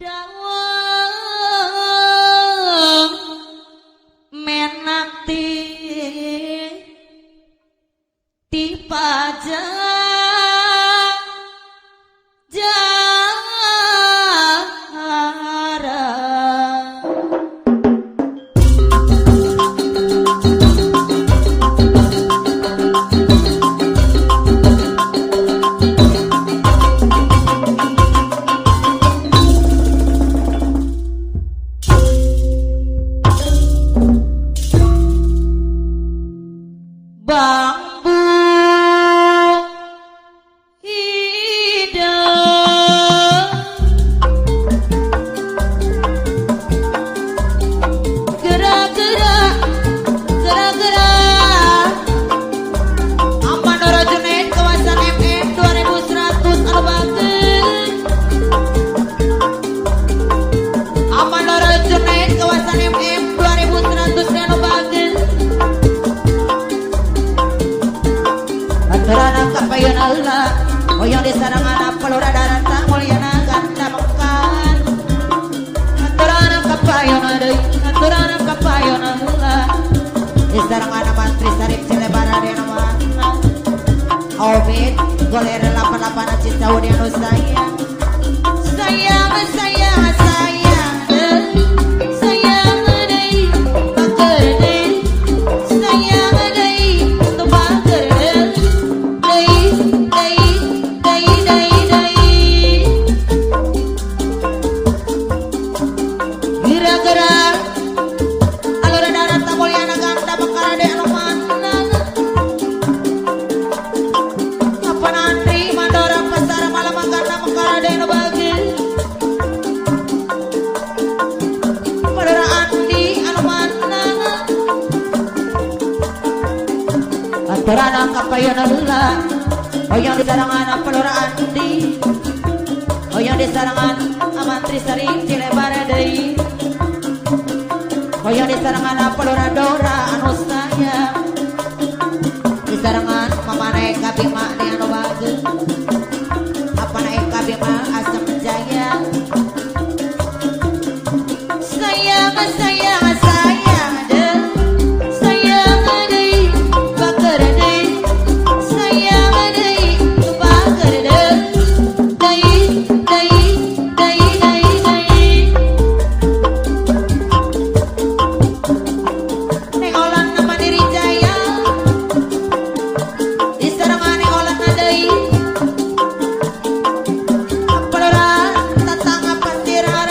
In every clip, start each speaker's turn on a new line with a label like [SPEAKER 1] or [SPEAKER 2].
[SPEAKER 1] Dawang menakti dipajang jarang bambu hidang gerak-gerak gerak-gerak aman Rajunet kawasan MM 2100 anu bageus aman Rajunet kawasan MM 2100 anu bageus Aturan kapayon Allah oyong di sarangan pelura darata mulyana ganda mekan Aturan kapayon deui aturan kapayon Allah di sarangan mantri sarip cilebara di nama Omid goler 88 cinta udah nu sayang sayang sayang sayang sayang deui bager deui sayang deui tu bager gerak-gerak alur darat mulyana ganda mekar ade anu manang apa nanti mandora pasar malam ganda mekar ade anu bageus padara andi anu manang aturan kapayon Allah oyong di sarangan pelura andi oyong di sarangan amantri sari cilebara deui oyong di sarangan pelura dora anu sayang di sarangan mamane kabima di anu bageus apa naik kabima asam jaya sayang sayang sayang sayang deui bager deui sayang deui bager deui deui nengolan nama diri jaya di sarangan nengolan deui pelura tatangga pastiran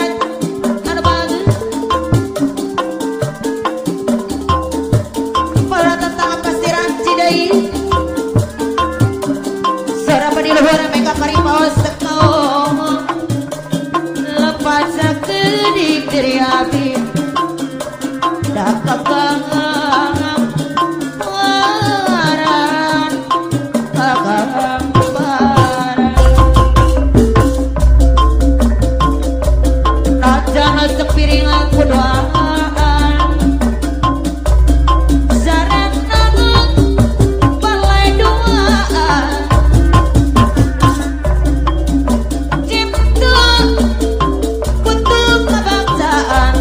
[SPEAKER 1] anu bageus pelura tatangga pastiran cideui sarapa di luhur mega karimau sekau lepas sakedik diri abdi dah kagang waran kagang baran rajana sepiring aku doaan zarat nagung balai doaan cinta kutuk kebangsaan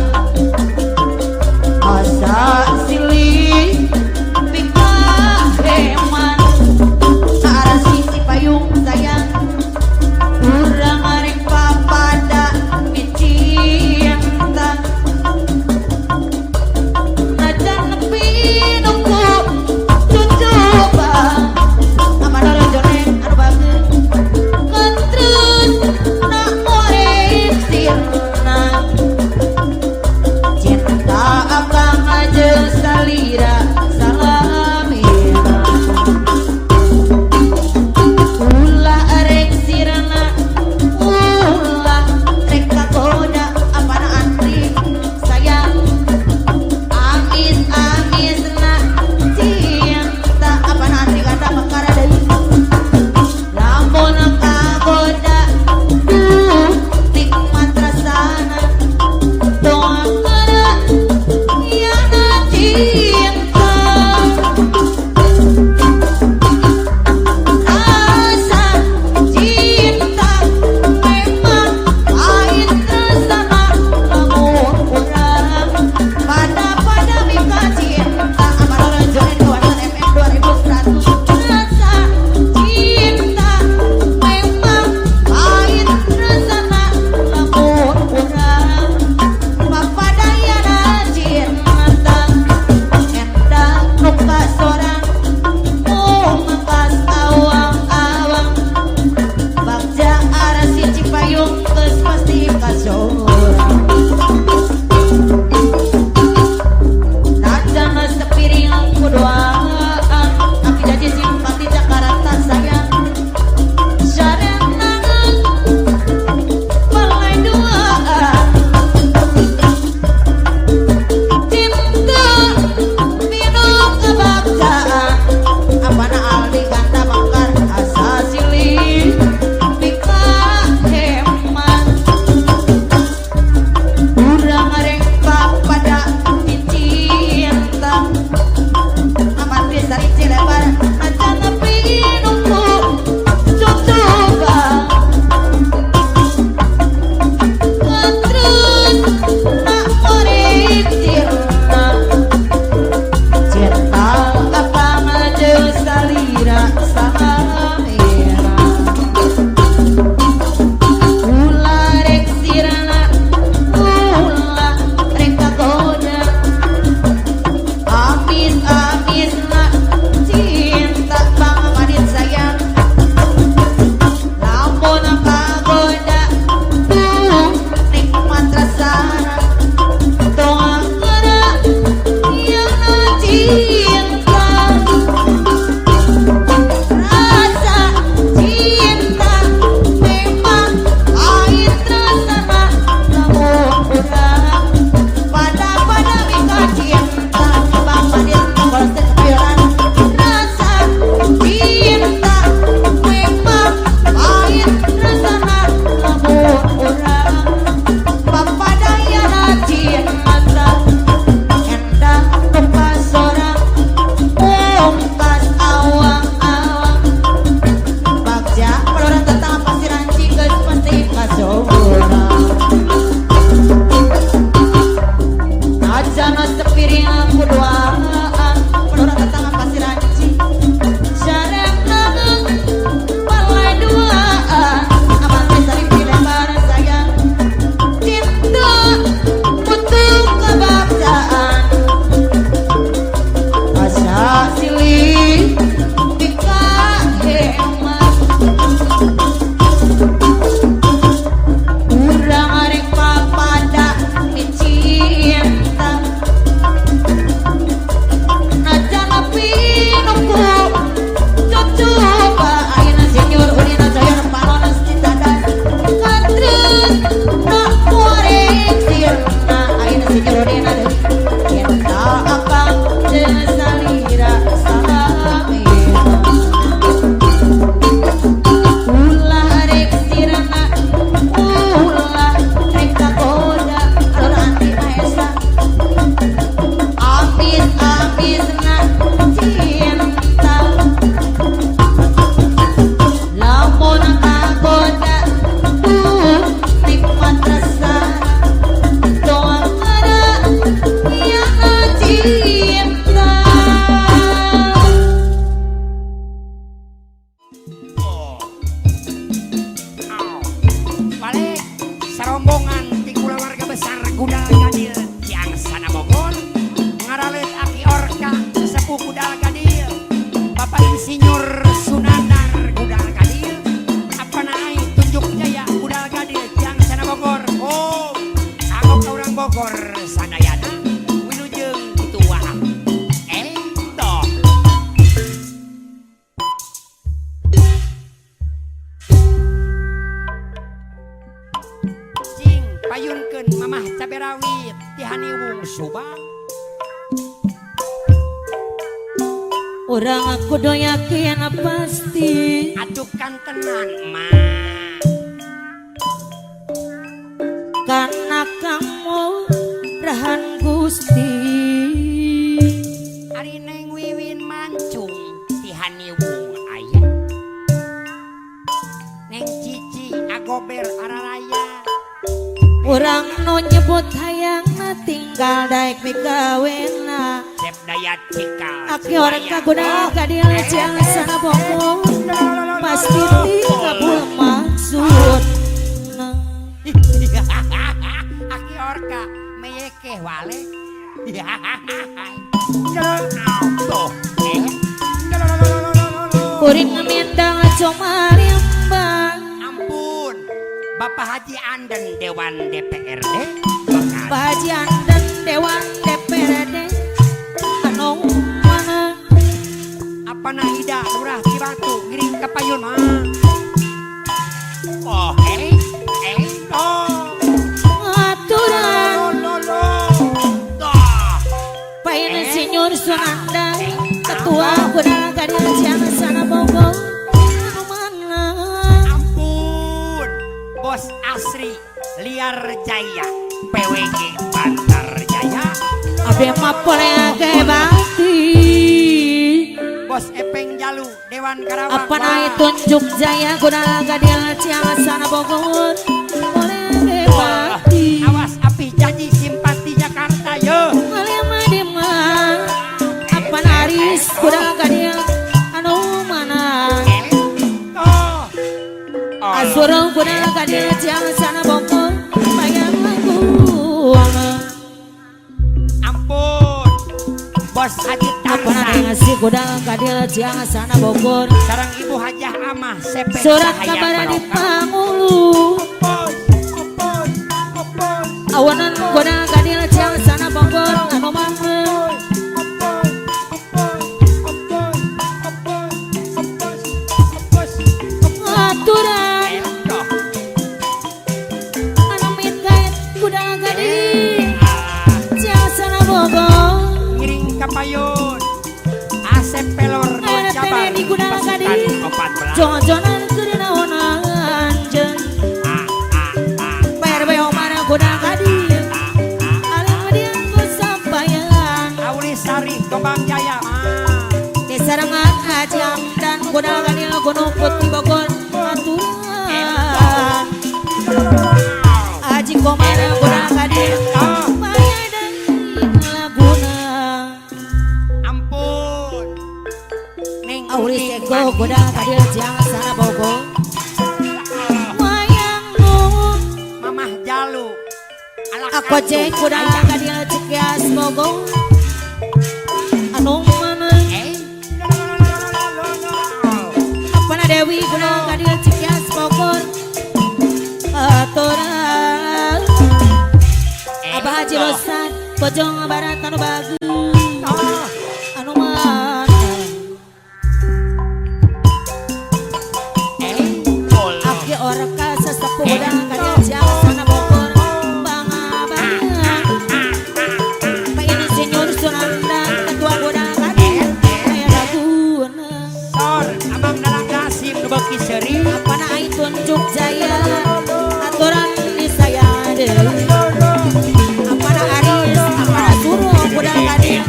[SPEAKER 2] besar Gudal Gadil yang sana Bogor ngaralet Aki Orka sesepuh Gudal Gadil Bapak Insinyur Sunandar Gudal Gadil apa naik tunjuk jaya Gudal Gadil yang sana Bogor oh kagok orang Bogor sadayana wilujeng tua toh cing payunkeun mamah cabe rawit ti Haniwung Subang
[SPEAKER 1] orang aku doyakin pasti
[SPEAKER 2] atuh kantenan mah
[SPEAKER 1] karena kamu rahan Gusti
[SPEAKER 2] ari Neng Wiwin mancung ti Haniwung aya Neng Cici agober araraya
[SPEAKER 1] orang no nyebut hayang tinggal daek mikawena
[SPEAKER 2] Cep Dayat Cikal
[SPEAKER 1] Aki orang Gudal Gadil jang sana Bogor pasti tinggal maksud
[SPEAKER 2] Aki Orka meyekeh wale
[SPEAKER 1] kuring ngemendang comarimbang
[SPEAKER 2] ampun Bapak Haji Anden Dewan DPRD
[SPEAKER 1] bajian dan Dewan DPRD anu mana
[SPEAKER 2] apa na Ida Lurah Cibatu ngiring ke payun mah oh
[SPEAKER 1] aturan Pak Insinyur Sunandar ketua Gudal Gadil jang sana Bogor anu mana
[SPEAKER 2] ampun Bos Asri Liar Jaya PWG Bantar Jaya
[SPEAKER 1] abdi mah poleang ge bakti
[SPEAKER 2] Bos Epeng Jalu Dewan Karawang
[SPEAKER 1] apa naik tunjuk jaya Gudal Gadil jang sana Bogor poleang ge bakti
[SPEAKER 2] awas api janji simpati Jakarta yo
[SPEAKER 1] Alema di mah apa naris Gudal Gadil anu mana asurang Gudal Gadil jang sana Bogor bayang lagu
[SPEAKER 2] ampun Bos Haji
[SPEAKER 1] apa
[SPEAKER 2] Tamsa
[SPEAKER 1] ngasih Gudal Gadil jang sana Bogor
[SPEAKER 2] sarang Ibu Hajah Amah Sepe
[SPEAKER 1] surat
[SPEAKER 2] Cahaya
[SPEAKER 1] kabar di
[SPEAKER 2] Barokah.
[SPEAKER 1] Pangulu awanan Gudal Gadil jang sana Bogor anu mana aturan anu mitkaet Gudal Gadil jang sana Bogor
[SPEAKER 2] Ngiring kapayun Asep Pelor
[SPEAKER 1] Ayo
[SPEAKER 2] Jabar
[SPEAKER 1] teh di Gudal Gadil
[SPEAKER 2] pasukan 14
[SPEAKER 1] jojonan keudinaonan jeung PRW Omar Gudal Gadil aling dian sampayan
[SPEAKER 2] Auri Sari Gombang Jaya
[SPEAKER 1] disarengan Ajam dan Gudal Gadil Gunung Putih Bogor aturan Aji Komar Gudal Gadil maya dan laguna
[SPEAKER 2] ampun Neng
[SPEAKER 1] Auri
[SPEAKER 2] Uting
[SPEAKER 1] Sego Gudal Gadil jang sana Bogor wayang nu
[SPEAKER 2] Mamah Jalu
[SPEAKER 1] aku cek Gudal Gadil Cikias Bogor anu mana apana Dewi Gudal Gadil Cikias Bogor aturan Abah Haji Rosan Bojong Barat anu bagus anu mana Aki Orka sesepuh Gudal Gadil jang sana Bogor bangga Pak Insinyur Sunandar ketua Gudal Gadil aya laguna
[SPEAKER 2] Sor Abang Dalang Gasim Nubeki Seri
[SPEAKER 1] apana ai tunjuk jaya aturan di saya deui apana Aris apana suruh Gudal Gadil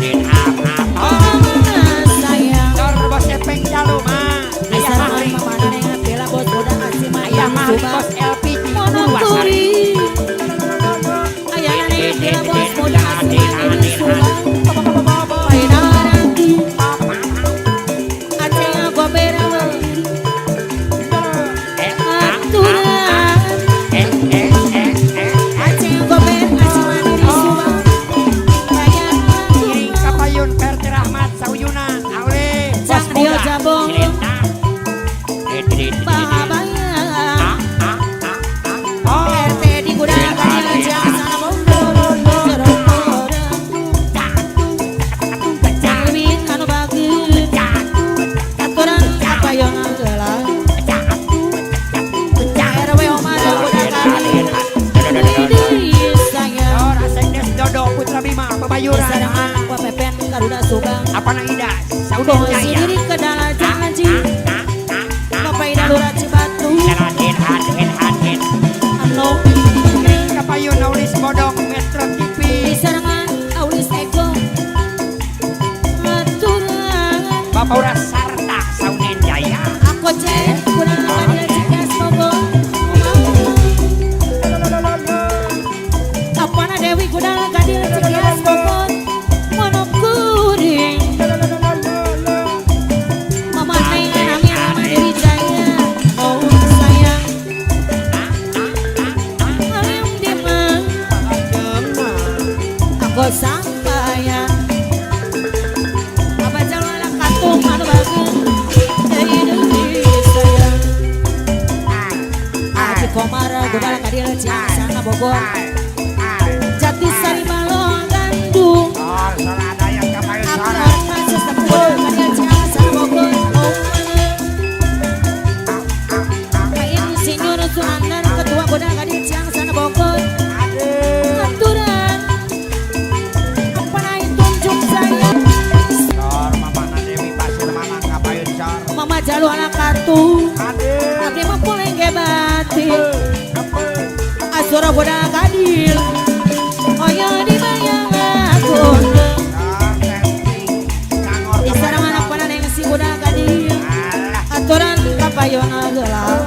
[SPEAKER 1] Garuda Subang.
[SPEAKER 2] Apa na ida?
[SPEAKER 1] Udah
[SPEAKER 2] Saunan jaya.
[SPEAKER 1] sendiri ke dalam jangan ji. Bapak Ida Lurah Cibatu.
[SPEAKER 2] Haden.
[SPEAKER 1] Anu
[SPEAKER 2] Kapayun Aulis Bodong Metro TV.
[SPEAKER 1] di serangan Aulis Ego. Aturan.
[SPEAKER 2] Bapak Uras Sarta Saunen Jaya.
[SPEAKER 1] Aku cek kurang ada cikas Bogor. Apana Dewi Gudang Gadil cikas Bogor. Monokuring. Mama Neng anaknya Mama Dewi Jaya. Oh sayang. Alim dimang. Aku sampaian. Apa jalan anak katung anu bagus. Dari Dewi sayang. Aji Komara Gudang Gadil cikas sana Bogor. Jati Sari Balong Gandung. Aku orang sistem Gudang Gadil cikas sana Bogor. Pak Insinyur Sunandar Ketua Gudang Gadil cikas sana Bogor. Aturan. Apa naik tunjuk saya? Mama Jalu anak kartu. Abdi mah puleng ge batil. Asura Gudang Gadil. Oyo dibayang aku. Di sarangan apa neng si Gudang Gadil. Aturan kapayona geula.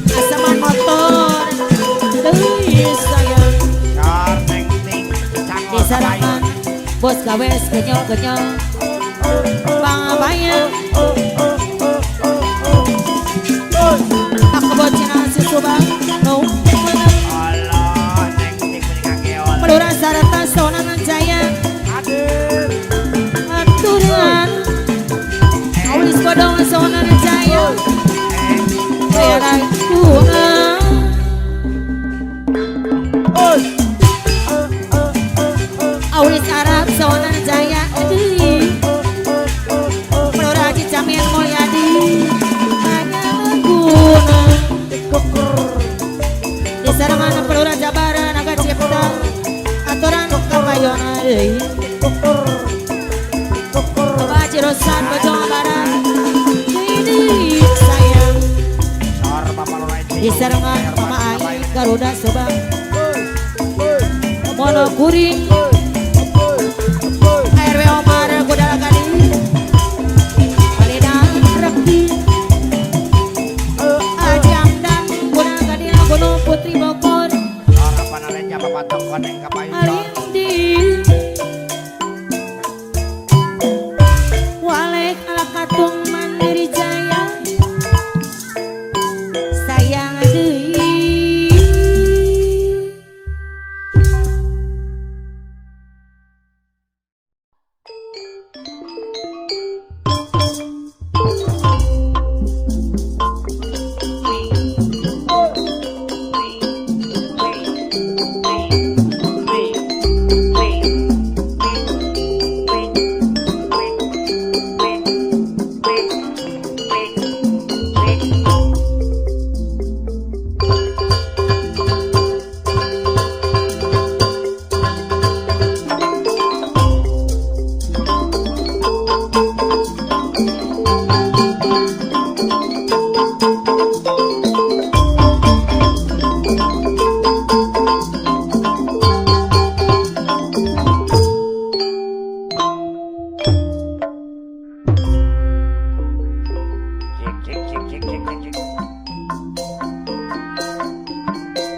[SPEAKER 1] Asaman motor. Deui sayang. Di sarangan bos kawes genyol-genyol. Pangabayang. Aku bocina si Subang. No. Pelurah Sarata Sonan Jaya. Aturan. Aulis Bodong Sonan Jaya. Bayaran bunga. Aulis Arab Sonan Jaya. Pelurah Cicamin Mulyadi. Hanya guna. Di sarangan Pelurah Jabara Naga Cipta. Aturan kapayona deui. Bapak Cirosan Bojong Barat. Deui sayang. Di sarangan Mama Ai Garuda Subang. Monokuring. RW Omar Gudang Gadil. Alida Rekti. Aji Amdan Gudang Gadil Gunung Putri Bogor. Alindi. Walek ala katung Mandiri Jaya. Sayang deui.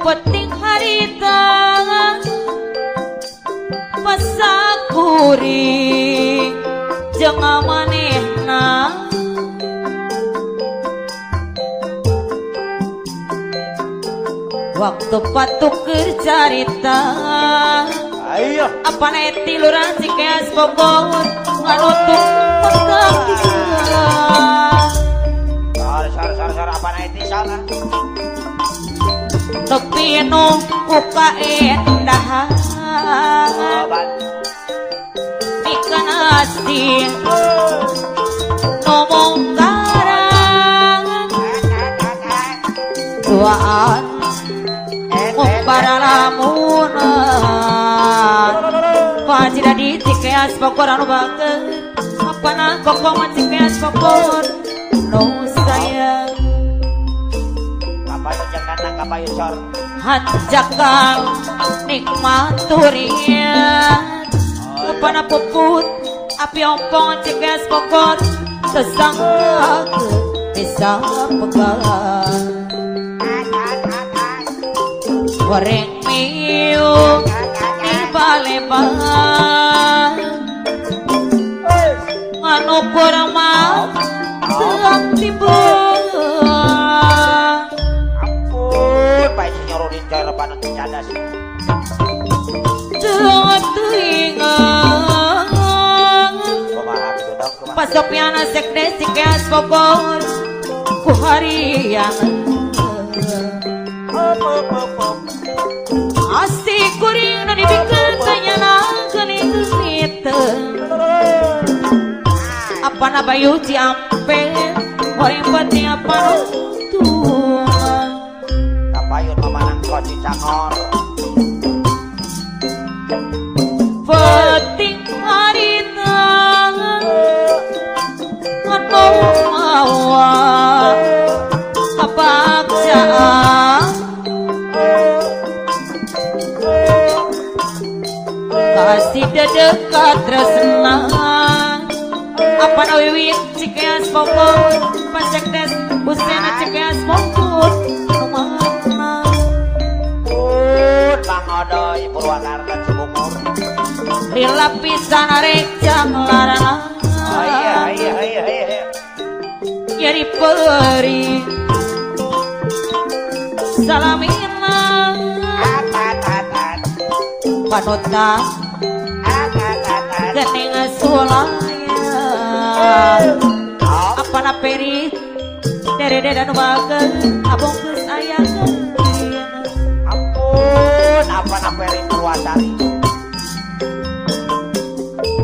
[SPEAKER 1] Peting harita pasakuri jeung manehna waktu patuk keur carita
[SPEAKER 3] Ayo.
[SPEAKER 1] apa neti lurah Cikeas Bogor nganutuk pegang
[SPEAKER 3] Sar apa naik di sana?
[SPEAKER 1] tepi nu kaendahan ikan asin ngomong karang duaan para lamunan Pajida di cikeas pokor anu banget apana kokongan cikeas pokor no sayang
[SPEAKER 3] Kapayun yang datang kapayun sor.
[SPEAKER 1] hanjakal nikmat turian apana puput api ompong cikeas pokor sesangka bisa pegang goreng miu di baleban nganu kurma seang timbul
[SPEAKER 3] Ampun, baik senyor Udin coy lepan untuk cadas.
[SPEAKER 1] jangan teringat
[SPEAKER 3] Kumaha gitu dong, kumaha.
[SPEAKER 1] pasopiana sekde sikeas pokor ku harian asik kuring na dibikin tanya na gening itu apa na bayu ciampe orang penting apa nuntung
[SPEAKER 3] Kapayun memanang koci cangor.
[SPEAKER 1] penting harita atau mawa apa jaa kasih dekat tresna apa na wiwit cikeas pokor pasek des busena cikeas pokor mana
[SPEAKER 3] Pun Bang Odoy Purwakarta Cibungur.
[SPEAKER 1] rila pisan arek jang larana
[SPEAKER 3] Iya.
[SPEAKER 1] nyeri peri salamina panuta gening sulaya apa na peri dere dan bagen abong geus aya
[SPEAKER 3] Ampun, apa naperi Purwasari.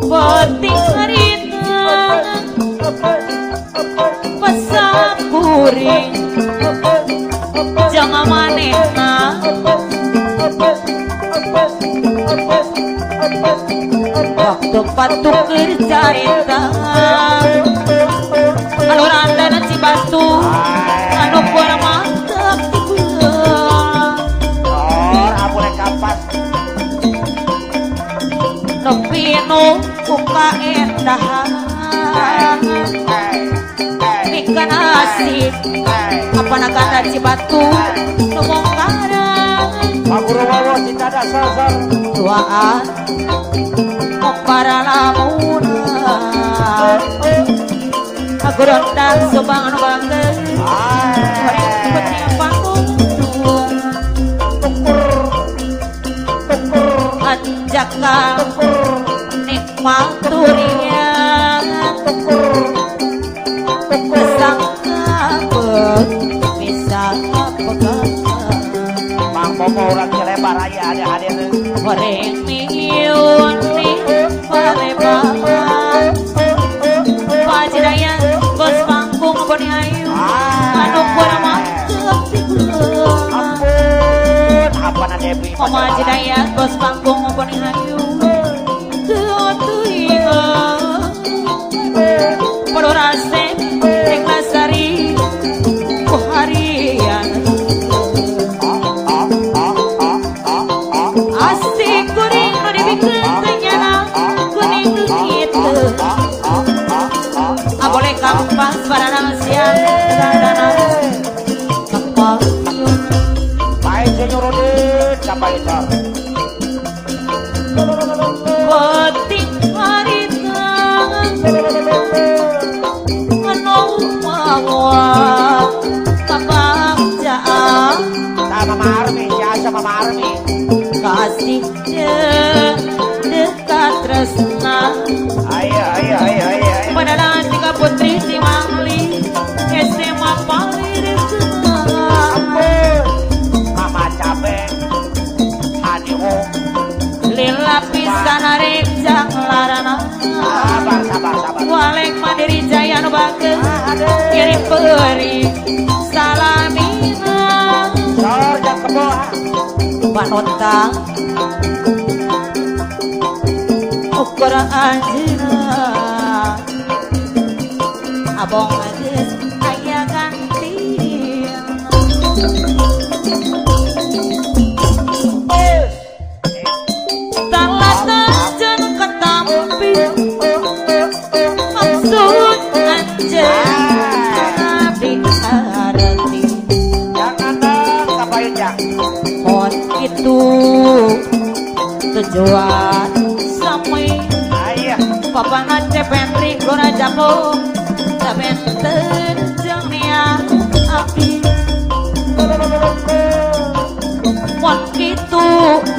[SPEAKER 1] penting harita pasak kuring jangan manehna waktu patuk kerjarita anu randana Cibatu anu kurang mantap
[SPEAKER 3] Or, abulek kapas.
[SPEAKER 1] Novino buka endahan ikan asik apa nakanda Cibatu ngomong karang
[SPEAKER 3] Pak Guru Wawo cinta dasar.
[SPEAKER 1] tuaan para lamuna aku rendang subang banget seperti panggung anjakal nikmat durian kesangka bisa pegang
[SPEAKER 3] Mang Popo orang Cilebar aya ada hadir.
[SPEAKER 1] goreng miun nih paleban pajidaya bos panggung boni ayu anu kurang mantep
[SPEAKER 3] Ampun, apa na Dewi?
[SPEAKER 1] Mama jidaya bos panggung boni ayu tuh ingat pada rase ikhlas sari harian asik kuning no dibikin tenyana kuning itu boleh kampas para nasian sadana kampas
[SPEAKER 3] Baik senyor Udin, sampai sor.
[SPEAKER 1] penting harita anu mawa kapang jaa
[SPEAKER 3] Sama Mama Armi, siasa Mama Armi.
[SPEAKER 1] kasih dekat tresna
[SPEAKER 3] Ayo.
[SPEAKER 1] padahal tiga putri si Mangli SMA Palirikna
[SPEAKER 3] Mama Cabe, Hanimu.
[SPEAKER 1] lila pisan arek jang larana
[SPEAKER 3] Sabar.
[SPEAKER 1] walek mandiri jaya nu bageus kiri peuri salamina
[SPEAKER 3] Sor jang keboha.
[SPEAKER 1] panonta ukur anjeuna abong geus aya ganti talatan ketampi maksud anjeuna diarti
[SPEAKER 3] jangan dong kapain ya
[SPEAKER 1] mon itu tujuan sampai
[SPEAKER 3] ayah
[SPEAKER 1] papangan cepentri gora jago cepenten jengnya api mon itu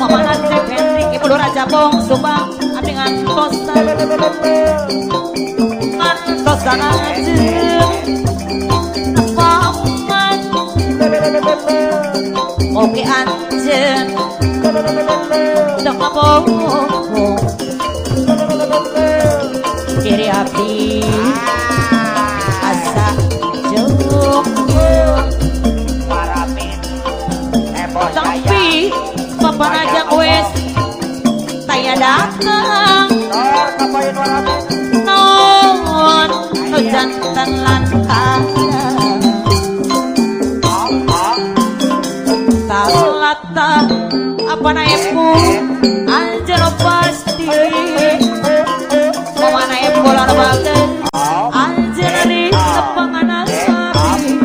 [SPEAKER 1] papangan cepentri ibu raja bong subang api ngantosan ngantosan aja pamangan oke anjen dong apa kiri api asa jauh
[SPEAKER 3] Warapin bos
[SPEAKER 1] tapi papan aja wes taya datang
[SPEAKER 3] Nor kapain warapin
[SPEAKER 1] non jantan lantaran talata apa naepu anjir pasti mana epu lar bagen anjir di sepangan sapi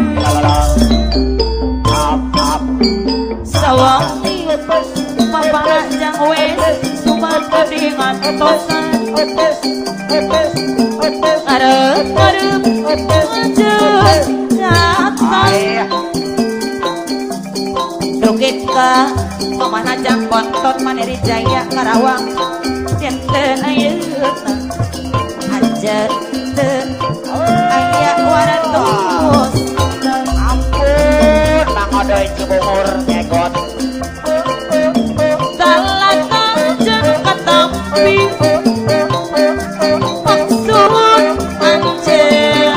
[SPEAKER 1] sawangi papana jang wes suman kedingan tosan arep anjir datang dugit ka pamana jang kontot maneri jaya Karawang enten ayeuna anjeun aya waratos
[SPEAKER 3] ampun Mang Odoy Cibungur nyegot
[SPEAKER 1] talatan jeung katampi maksud anjeun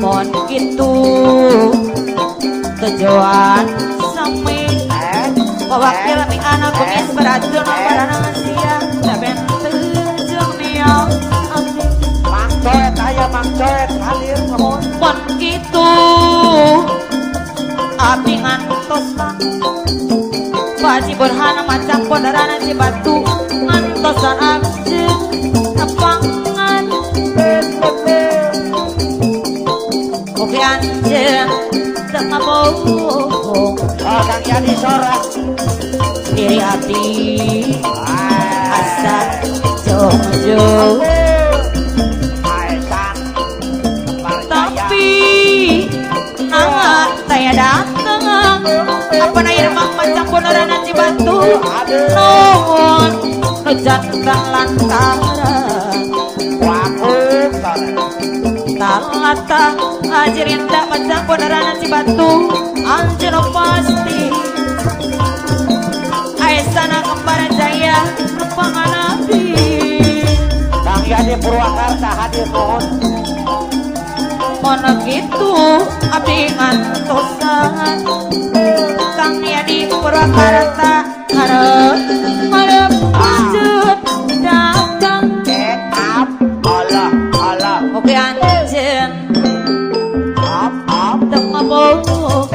[SPEAKER 1] mon kitu tujuan sami wakil mi anak kumis beracun barana siang saben tujung niau abdi
[SPEAKER 3] Mang Coet aya Mang Coet hadir mohon
[SPEAKER 1] pon kitu abdi ngantos Paji Burhan macam pondarana si batu ngantosan abjeng nepangan oke anjeng tengah bohong
[SPEAKER 3] Kang Yani Sora
[SPEAKER 1] diri hati asa jauh-jauh
[SPEAKER 3] Aisan
[SPEAKER 1] tapi nama saya datang apa naya remang macam beneran nanti batu nuhun jantan lantaran
[SPEAKER 3] wakuk
[SPEAKER 1] talata ajarin tak macam beneran nanti batu anjir pasti Aisana kembar jaya nepangan api
[SPEAKER 3] Kang Yani Purwakarta hadir mohon
[SPEAKER 1] mana gitu abdi ngantosan Kang Yani Purwakarta harap lanjut datang
[SPEAKER 3] up Allah Allah
[SPEAKER 1] oke anjen
[SPEAKER 3] up
[SPEAKER 1] tengah bohong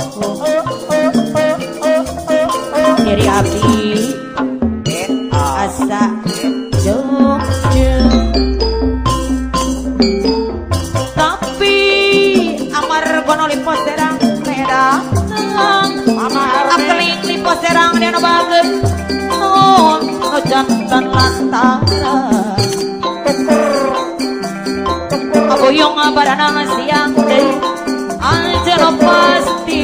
[SPEAKER 1] diri abdi asa jauh tapi amar gono lipo serang medang akeling lipo serang dia no bagus non no jantan lantaran aboyong barana siang deh anjir pasti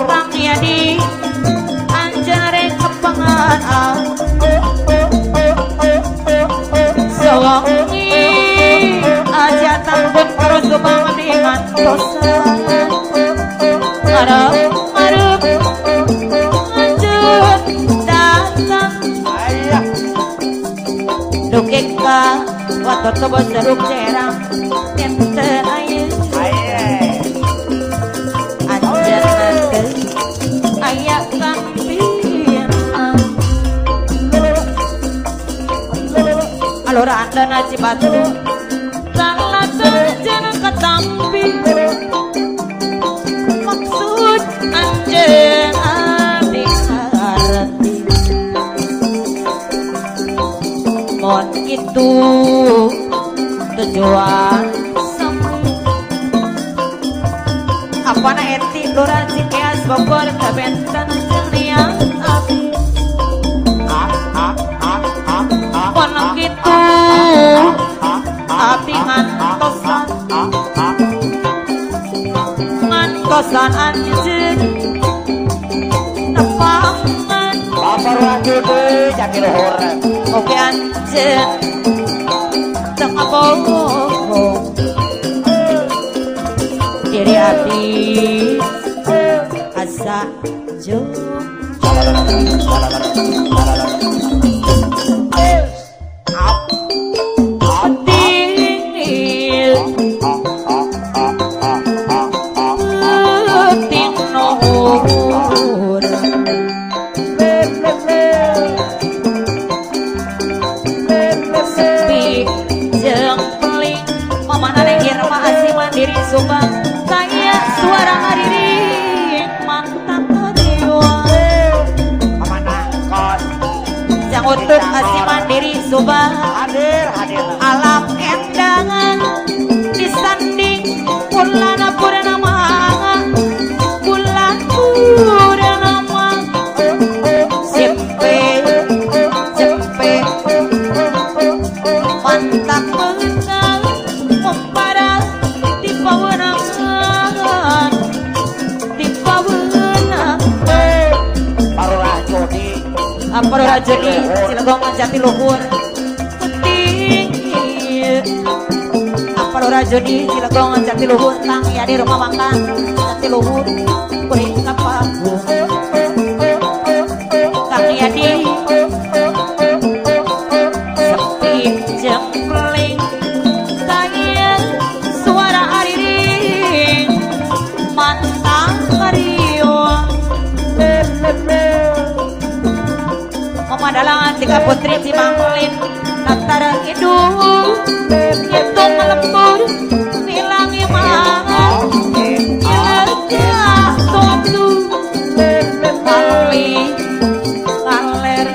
[SPEAKER 1] Kang Yani anjare kepangan sewangi aja tanggung terus subang dengan tosan ngarep lanjut datang
[SPEAKER 3] ayah
[SPEAKER 1] dukik ka watot kebos seruk cerang enten ayeuna
[SPEAKER 3] ayah
[SPEAKER 1] anjeun Sandana Cibatu Talatan jeneng ketampi maksud anjen abdi arti mon itu tujuan apana eti Kelurahan Cikeas Bogor Kabenten Jeniang abdi kono kitu abdi ngantosan anjeun nepangan
[SPEAKER 3] Bapak Rajudi Jatiluhur
[SPEAKER 1] oke anjeun teu ngabohong diri abdi asa jeung Subang kaya suara hariring mantap hariwang
[SPEAKER 3] Pamana kos
[SPEAKER 1] yang untuk asli mandiri Subang
[SPEAKER 3] hadir
[SPEAKER 1] alam endangan disanding purnama bulan purnama jepe mantap menang memparah di pawenang Paru Rajudi Cilegon Jatiluhur penting Paru Rajudi Cilegon Jatiluhur tang ya di rumah makan Jatiluhur kuring kapagung kang ya di sepi jengkling kaya suara hariring mantang hariwang Pemadalangan tiga putri Cimanglin Nantara hidung itu melembur Nilangi mangan Ilerga Tondu Kali Kaler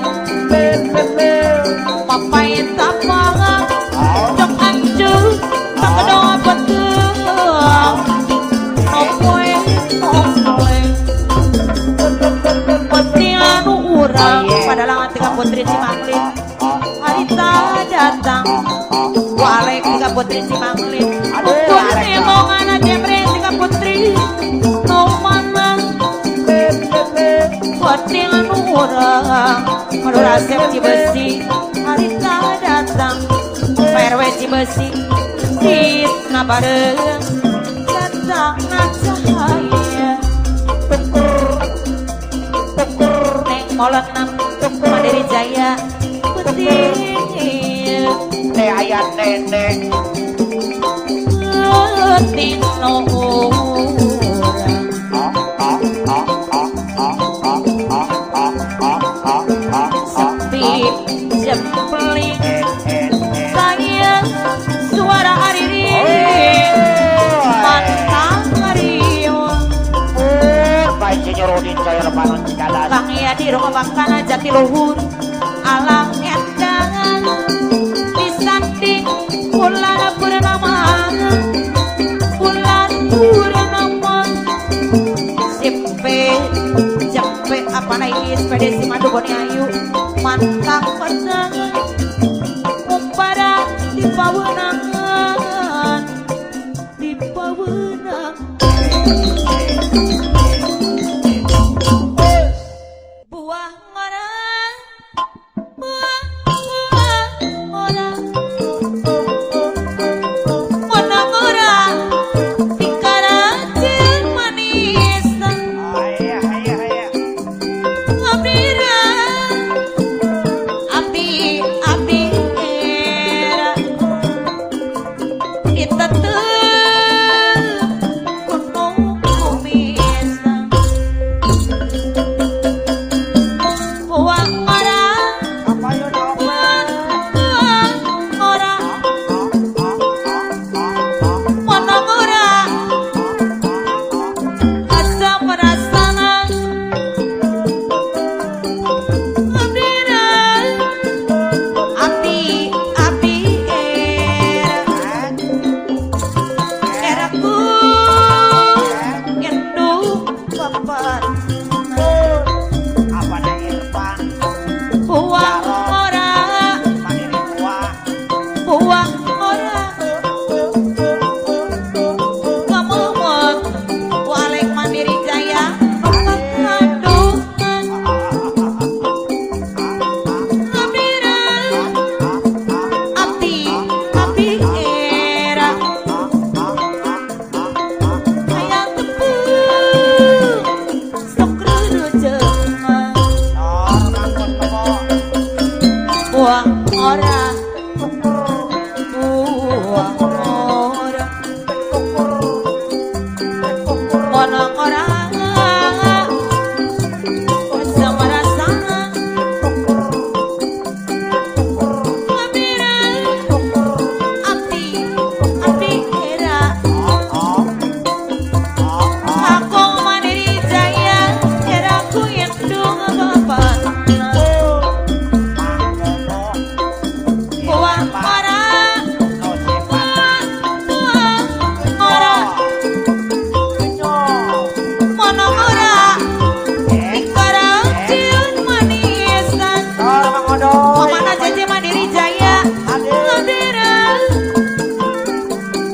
[SPEAKER 1] Papai tapangan Jok anjur Tak kedoa betul Nopoe Petian urang Padalangan tiga putri Cimanglin Harita datang Walek tiga putri Cimanglin Ukun nemongan jemre tiga putri No manang Petian urang Madurasep Cibesi Harita datang PRW Cibesi Fitna bareng Datang na cahaya Neng molenang Mandiri Jaya Putih
[SPEAKER 3] ayat nenek
[SPEAKER 1] Tino Sepi jempling Sayang suara hariring Mantang hariwang
[SPEAKER 3] baik Nyurudin saya lebaran Cicadas
[SPEAKER 1] Kang ya di rumah makan Jatiluhur alam endangan disanding bulan purnama jepe apa naik ekspedisi Madu Boni Ayu mantap menang umpara di pawenangan buah ngorang Ora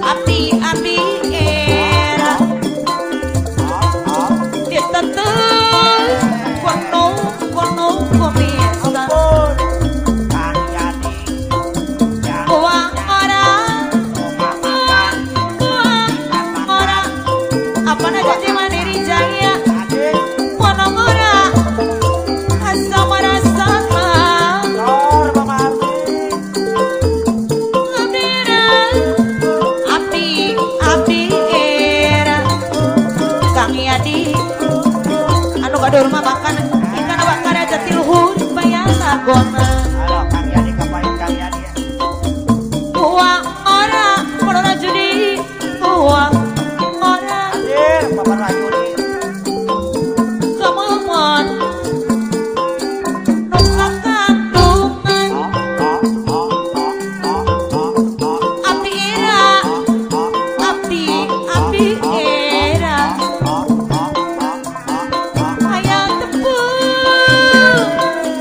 [SPEAKER 1] Abdi era ditetes kono kumisan
[SPEAKER 3] Kang Yani
[SPEAKER 1] uang orang apa na jadi Mandiri Jaya kono orang asa marasana
[SPEAKER 3] Lor Mamati
[SPEAKER 1] abdi era Kang Yadi anu kadur mah makan ikan awak kada jati luhur bayar lagona
[SPEAKER 3] Halo Kang Yani kapain Kang Yani
[SPEAKER 1] uang orang kolora judi uang orang
[SPEAKER 3] Hadir Bapak Rajuni
[SPEAKER 1] kemangan nungkakan dungan abdi era abdi era hayang tepung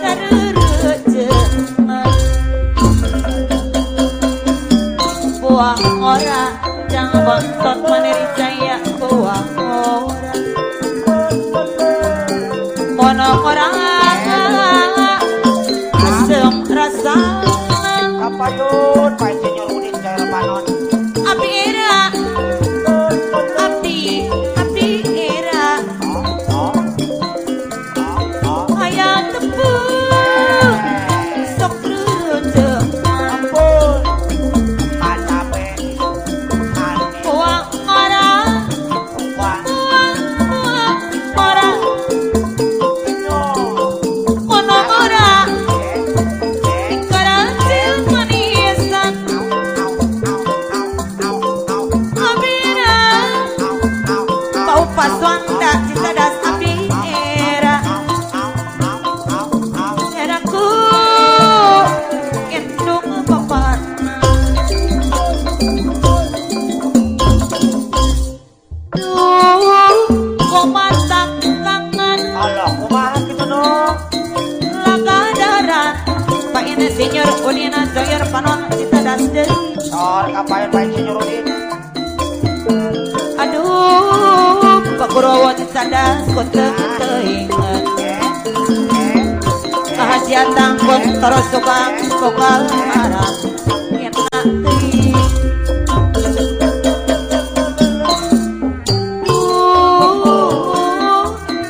[SPEAKER 1] kareurejeungan buah ora jangan bontot Mandiri Jaya buah ora mono orang asem rasa
[SPEAKER 3] Kapayun Pak Insinyur Udin Jaya Lebanon
[SPEAKER 1] abdi era abdi era hayang tepung sok reujeungan
[SPEAKER 3] Ampun Kacape Ani
[SPEAKER 1] uang orang
[SPEAKER 3] Wah
[SPEAKER 1] orang
[SPEAKER 3] Inyo
[SPEAKER 1] mono orang
[SPEAKER 3] Eh
[SPEAKER 1] karantil manisan abira bau paswanda jika das abdi era eraku indung papana duh komatak kangen
[SPEAKER 3] Allah kumaha kitu dong
[SPEAKER 1] lakadaran Pak Insinyur Udin Jaya Panon cita das deui
[SPEAKER 3] Sor kapain Pak Insinyur Udin
[SPEAKER 1] aduh Pak Kurowo dicadas konteu teuingan kahasiatan pun terus tukang kokal marah enak teuing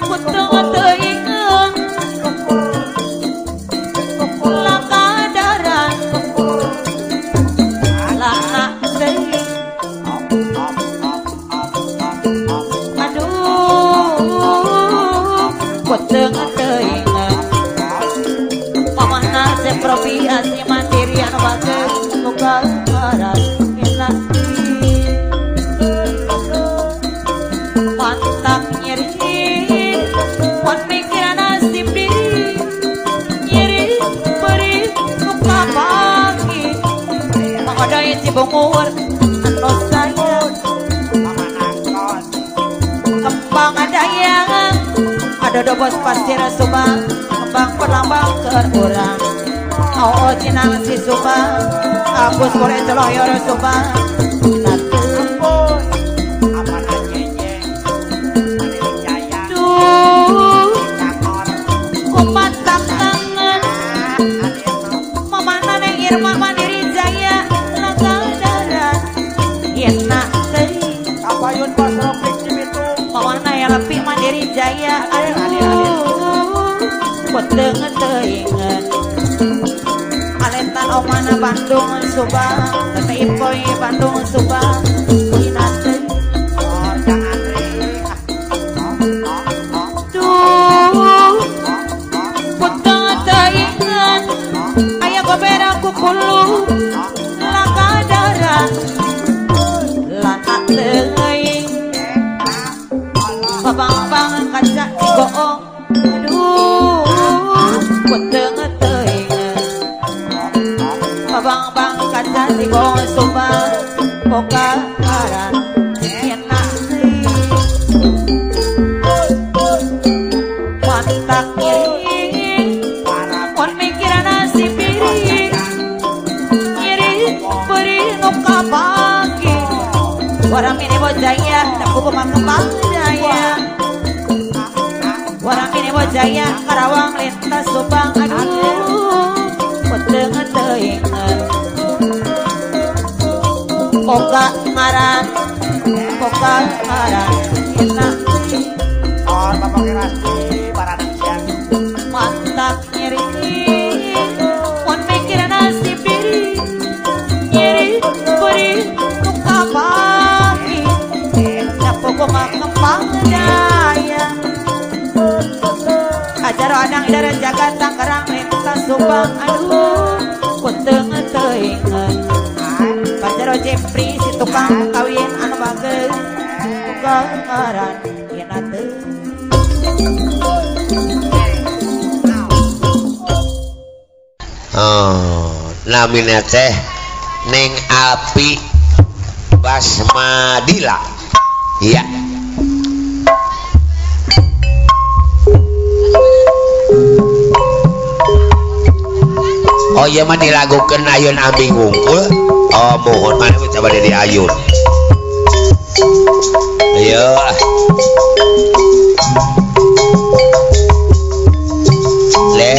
[SPEAKER 1] konteu teuingan lakadaran lana teuing aduh konteu teuingan pamana sepropriasi mandiri anu bageus lokal barat enak mantap nyeri wan pikiran nasib diri nyeri beri muka pagi mengadai Cibungur anu saya
[SPEAKER 3] Mama nangkon
[SPEAKER 1] kembang adayang ada dobos pasir subang kembang perlambang ke urang oh cinang si subang agus boleh celoyor subang
[SPEAKER 3] Ampun apa jeje Mandiri Jaya
[SPEAKER 1] duh
[SPEAKER 3] Cakor
[SPEAKER 1] kumatak kangen
[SPEAKER 3] Hadir
[SPEAKER 1] mamana neng Irma Mandiri Jaya lakadaran enak teuing
[SPEAKER 3] Kapayun Bos Rofik Cibitung
[SPEAKER 1] mamana ya lebih Mandiri Jaya aduh konteu teuingan Alentan omana Bandung Subang Tete Ipoy Bandung Subang inat teuing
[SPEAKER 3] Sor jangan ri
[SPEAKER 1] duh konteu teuingan aya gobera kupulu lakadaran lana teuing babang-bang kaca cigoong aduh konteu teuingan babang-bang kaca cigoong Subang pokaran enak teuing mantak nyeri wan mikiran nasib diri nyeri beri nuka pagi Warang ini bojaya Dapu pemakembang jaya Warang ini bojaya Karawang lintas Subang aduh Pedengan teingat Koka ngaran Kita
[SPEAKER 3] Oh bapak kirasi barang siang
[SPEAKER 1] mantap nyeri Mon mikiran nasib diri Nyeri beri luka pagi Dapu pemakembang jaya Ajaro adang idara jagat Tangerang lintas Subang aduh Kutengan teingat Pajaro Jepri si tukang kawin anu bagus tukang ngaran ina teu
[SPEAKER 4] namina teh Neng Alpi Basmadila iya oh iya mah dilagukeun ayun abing wungkul oh mohon mana we coba di ayun ayo le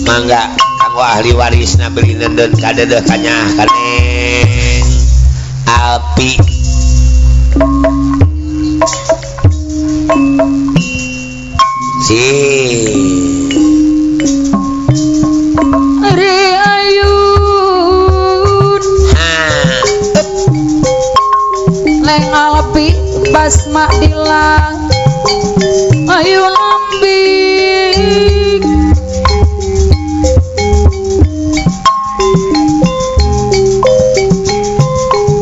[SPEAKER 4] mangga kanggo ahli warisna beli nenden kadeuh kanyah kaneng Alpi si
[SPEAKER 5] Neng Alpi Basmadila ayu lambing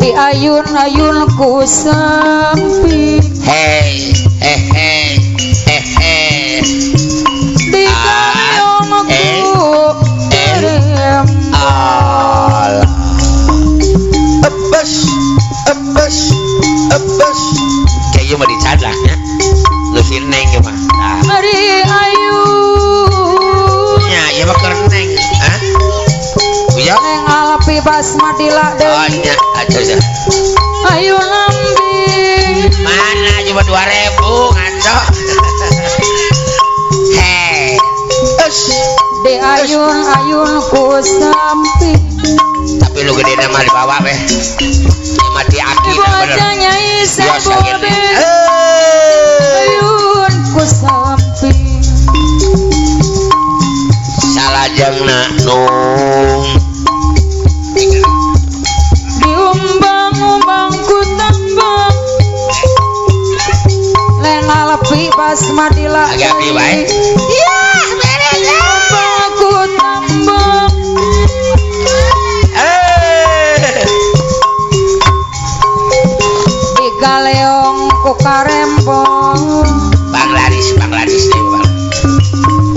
[SPEAKER 5] di ayun-ayun ku samping
[SPEAKER 4] hey
[SPEAKER 5] di kayongku terem
[SPEAKER 4] Ebes kayak mah dicadlahnya lusin neng ya mah
[SPEAKER 5] Ari ayu
[SPEAKER 4] ya ya mah kereneng hah iya
[SPEAKER 5] Neng Alpi Basmadila deh
[SPEAKER 4] oh nya aja
[SPEAKER 5] ayu lambing
[SPEAKER 4] mana cuma 2000 ngaco hei
[SPEAKER 5] di ayun-ayun ku samping
[SPEAKER 4] tapi lu gede nama dibawa weh mati aki
[SPEAKER 5] ibu ajanya isa bobe ayun ku samping
[SPEAKER 4] salajengna nung
[SPEAKER 5] diumbang-umbang ku tambang Neng Alpi Basmadila
[SPEAKER 4] agak di baik
[SPEAKER 5] ya beres ku tambang di galeong ku karembong
[SPEAKER 4] Bangladesh nih bang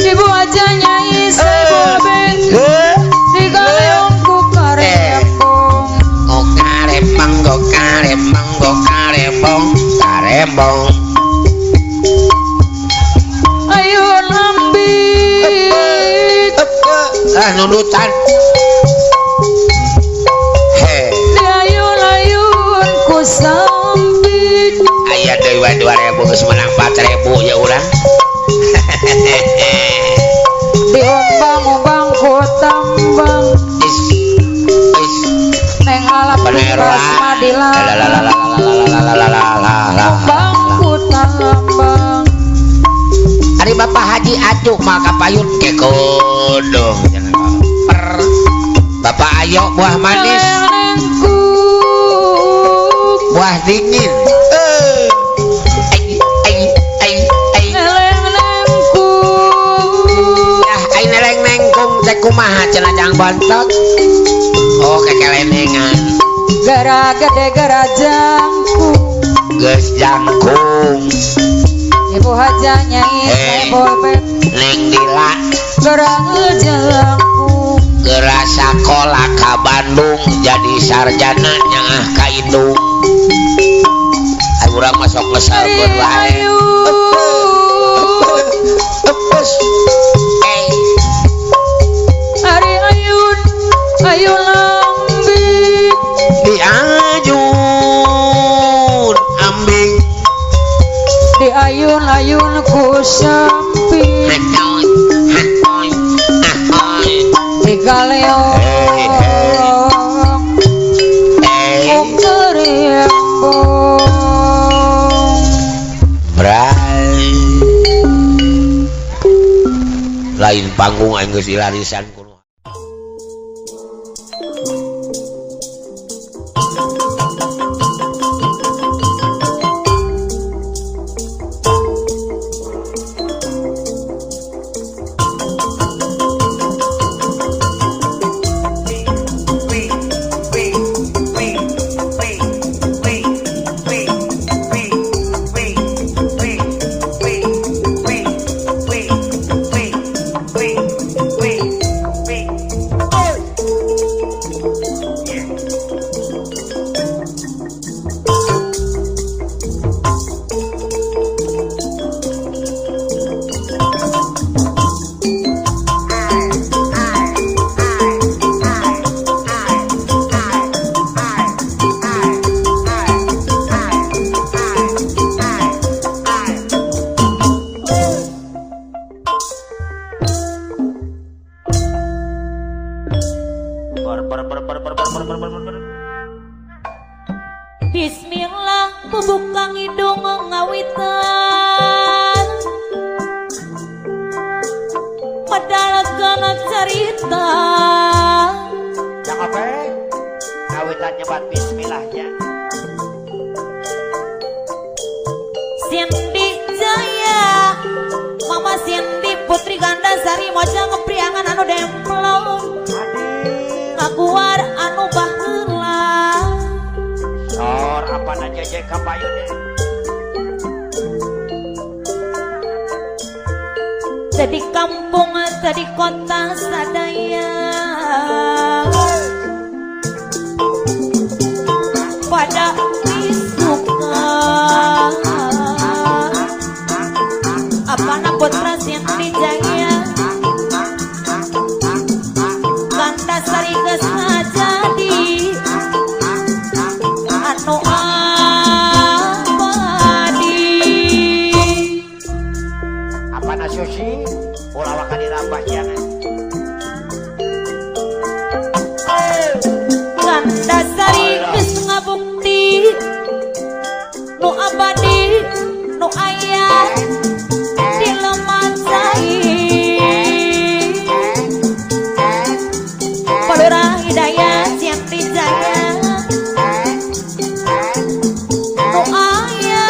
[SPEAKER 5] ibu ajanya isa bobe di galeong ku karembong
[SPEAKER 4] karembong
[SPEAKER 5] ayo lambing
[SPEAKER 4] nunutan hei
[SPEAKER 5] di ayun-ayun ku samping
[SPEAKER 4] aya deui 2000 geus menang 4000 ya urang
[SPEAKER 5] diumbang-umbang ku tambang Neng Alpi Basmadila umbang ku tambang
[SPEAKER 4] ari Bapak Haji Acuk maka payun ke kodong per Bapak Ayo buah manis
[SPEAKER 5] nengku
[SPEAKER 4] buah dingin
[SPEAKER 5] nengku
[SPEAKER 4] ai neleng nengkung cek kumaha cenah jang bontot oh kekelenengan
[SPEAKER 5] gara gede gara jangku
[SPEAKER 4] geus jangkung
[SPEAKER 5] ibu hajanya isa bobe
[SPEAKER 4] Neng Dila
[SPEAKER 5] gara ngejangku
[SPEAKER 4] geura sakola ka Bandung jadi sarjana nyangah ka Indung ai urang masuk ngesalkeun wae
[SPEAKER 5] Ari ayun ayu lambing
[SPEAKER 4] di
[SPEAKER 5] ku sampi tiga leong
[SPEAKER 4] lain panggung aing geus ilarisan kuno.
[SPEAKER 1] Bismillah bubuka hidung ngawitan padahal cerita
[SPEAKER 3] Jangan apa? Ngawitan nyebat bismillahnya.
[SPEAKER 1] Cindy Jaya Mama Cindy Putri Gandasari moja ngepriangan anu demplong ngaguar anu baheula
[SPEAKER 3] Sor apa na jeje kapayune.
[SPEAKER 1] Tadi kampung tadi kota sadaya pada isuka apa na putra Cindy Jaya Gandasari geus ngajadi anu abadi
[SPEAKER 3] Apa na sushi? Ulah wakan dirambah jangan.
[SPEAKER 1] Gandasari geus ngabukti nu abadi nu aya di lemacai Palura Hidayah Cindy Jaya nu aya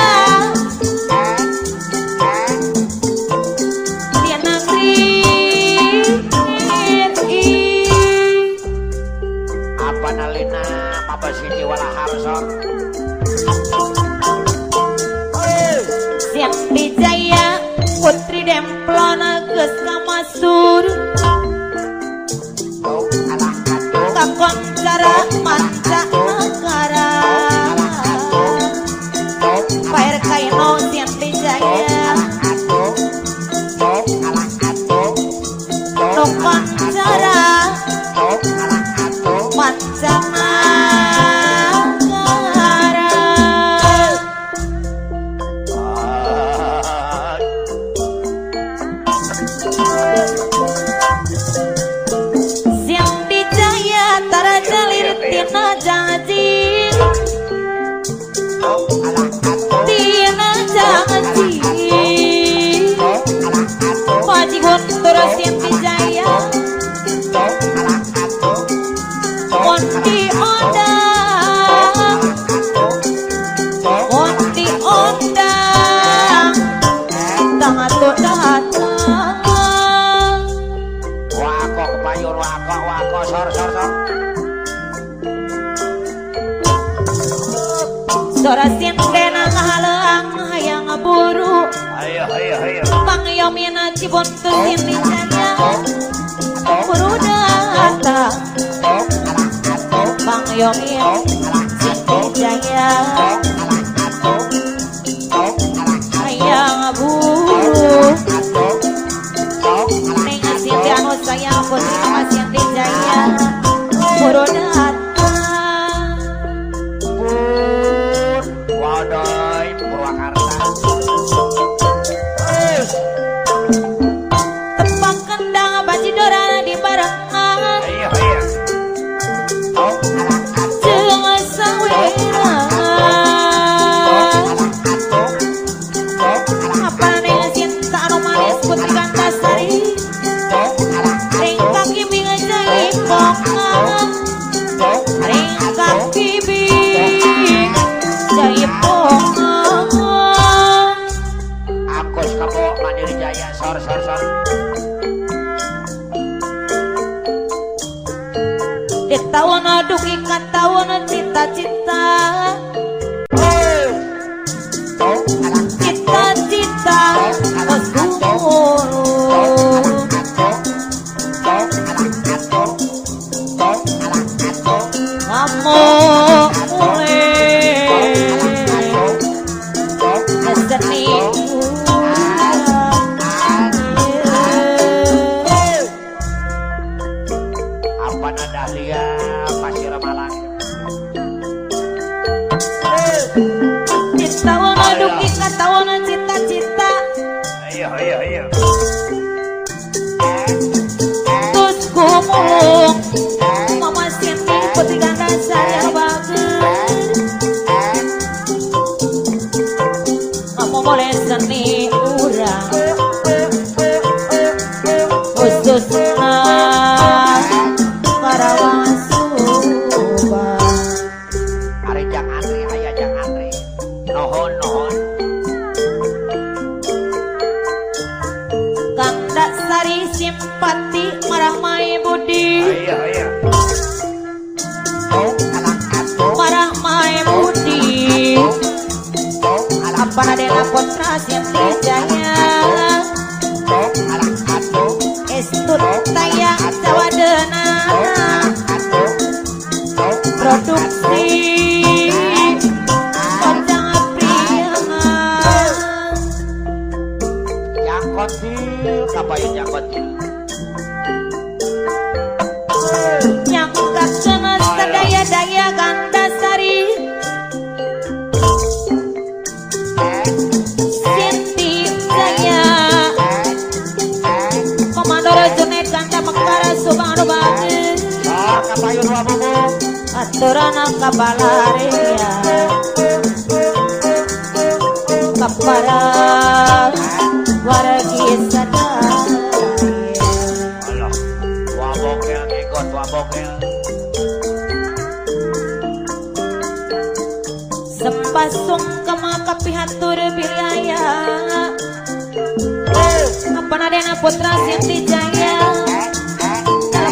[SPEAKER 1] di negeri
[SPEAKER 3] Apa na lina mabas hiji wala harsor.
[SPEAKER 1] Cindy Jaya Putri Demplona geus kamasur kakoncara mancanegara Paer Kaino Cindy Jaya nu koncara mancanegara Cindy Jaya tara jalir tina janji tina janji Paji Guntur Cindy Jaya Ondi ondang Ondi ondang Tangato datang
[SPEAKER 3] Wako kebayur wako sor.
[SPEAKER 1] Sora sindena ngahaleang hayang ngaburu
[SPEAKER 3] Ayo.
[SPEAKER 1] Pangyomina Cibuntu Cindy Jaya buru datang Pangyomin Cindy Jaya hayang ngaburu Ning Cindy anu sayang putri Mama Cindy Jaya buru datang
[SPEAKER 3] Wadoy Purwakarta.
[SPEAKER 1] cita-cita cita-cita kamu mulai keseni
[SPEAKER 3] apa nada dia pasir malang
[SPEAKER 1] cita wana duki kata wana cita-cita
[SPEAKER 3] ayo
[SPEAKER 1] terus kumulung mama sini putih ganda saya bagus kamu boleh seni urang khususnya Karawang Subang
[SPEAKER 3] hari jang antri aya jang antri nohon
[SPEAKER 1] Kanda Sari simpati marah mai budi
[SPEAKER 3] ayo
[SPEAKER 1] marah mai budi apa nadena putra Sinti Jaya Estut Taya Sawadena produksi Kocang Priangan
[SPEAKER 3] yang kotil kapain yang kotil
[SPEAKER 1] yang kaksana sadaya-daya Kanda Sari Sinti Jaya Komandor Junaid Kanda Mekara Subang Banget
[SPEAKER 3] kapayun wa bobo
[SPEAKER 1] aturana kabalarea kapara wargi sadaya
[SPEAKER 3] Allah wa bokel ngegot wa bokel
[SPEAKER 1] sempasung kama kapihatur biaya apa nadena putra Sinti Jaya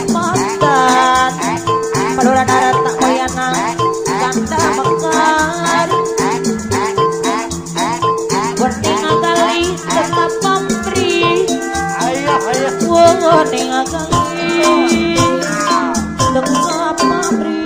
[SPEAKER 1] Potan Palura darat tak koyana Kanda Mekar Warning kali tetap pampri
[SPEAKER 3] ayo
[SPEAKER 1] Warning kali tetap pampri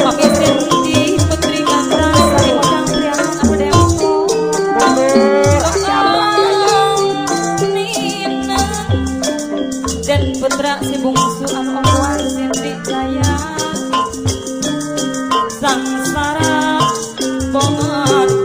[SPEAKER 1] Pakai sangsara bongot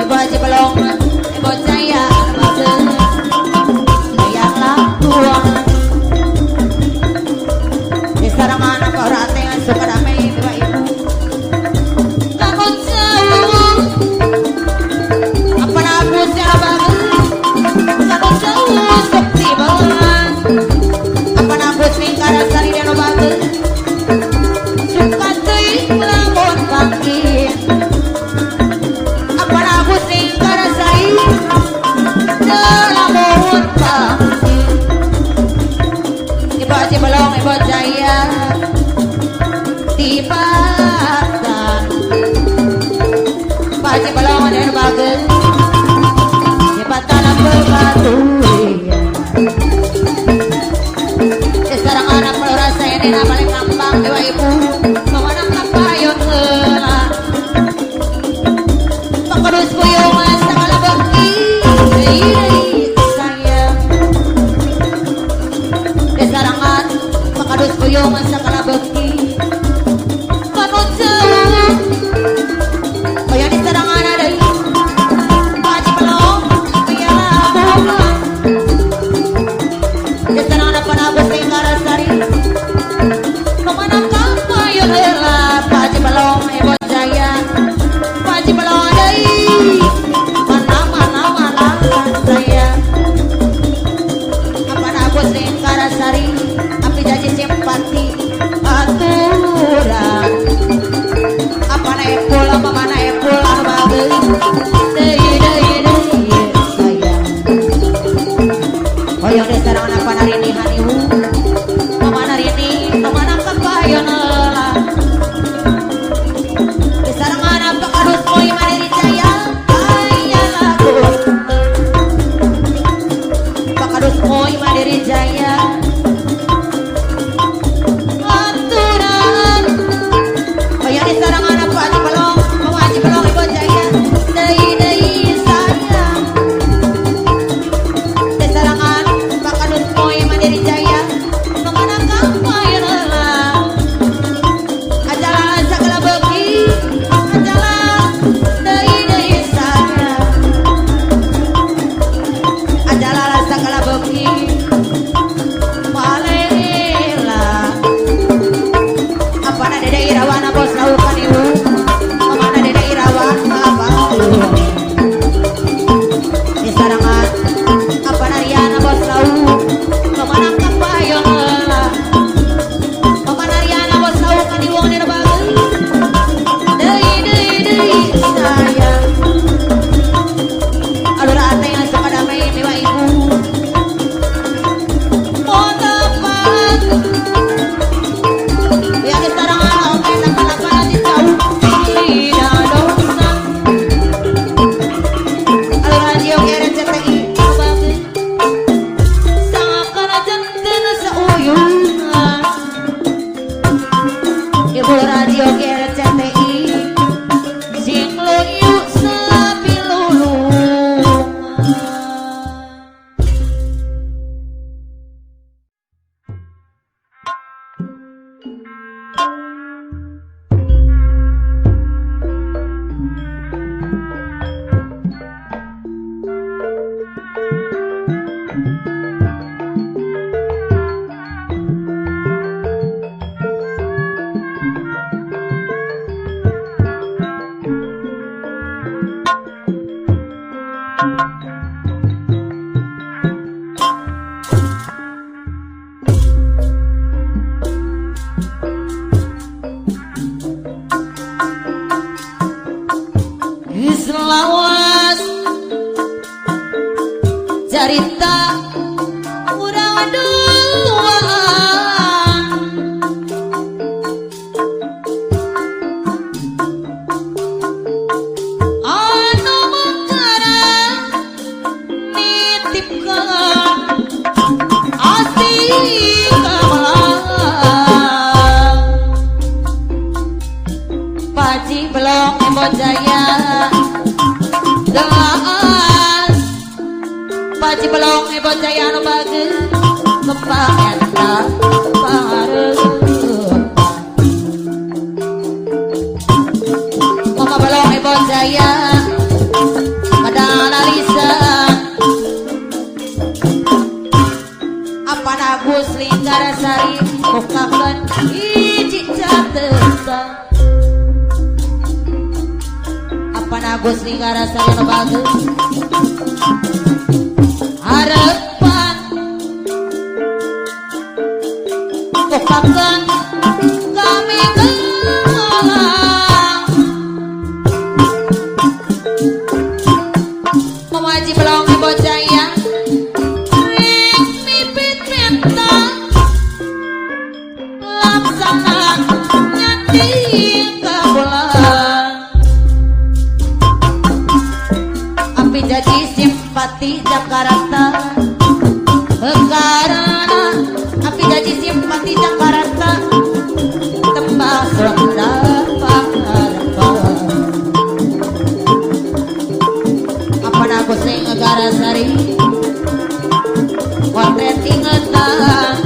[SPEAKER 1] Ibu Haji Belong, Ibu Jaya, Sarang anak pelora saya di balik lambang dewa ibu mengenang kapayon heula pangkadus kuyungan segala bekti sayang di sarangan pangkadus kuyungan segala bekti kanut jauh kaya di sarangan ada paji pelong iyalah bunga di sarangan apa nabus tingkara sari kemana kapayon heula paji pelong ibu jaya paji pelong adai mana saya apa nabus tingkara sari api janji simpati aturan apa naepul apa mana epul anu bageus deui sayang hoyong di sarang apa narini hanihu mama narini kemana kapayon heula di sarang apa kadus moy mandiri jaya aya lagu pakadus moy mandiri jaya aturan kaya di sarang anak paji belong paji belong ibu jaya deui sayang di sarangan pakadus moy mandiri jaya kemana kapayon heula ajalah segala beki ajalah deui sayang ajalah segala beki malela apa na dede irawan bos laukan ibu mana dede irawan apa di sarangan apa nariana bos lau kemana kapayon heula apa nariana bos lau kan iwong di rebageun deui sayang alur ate yang suka damai dewa ibu modapan ya di sarangan oke lapan di jauh tidak dosa alur radio kere CTI bageus sangakan janten sauyungan ibu radio kere CTI sing loyu sapilulungan geus lawas carita urang duaan anu mangkarang nitipkeun asih kamalang paji belong embo jaya gelas paji belong ibu jaya anu bageus kepang eta pangareupan mama belong ibu jaya kadang alisan apa nagus lingkar sari mukakeun hiji catetan apa nagus lingkar sari anu bageus harapan kupakeun kami gelang memaji belong ibu jaya ring mipit bintang laksana nyandi ke bulan api jadi simpati Jakarta karena api gaji simpati Jakarta tembak sonda apa aku sing negara sari kontret ingetan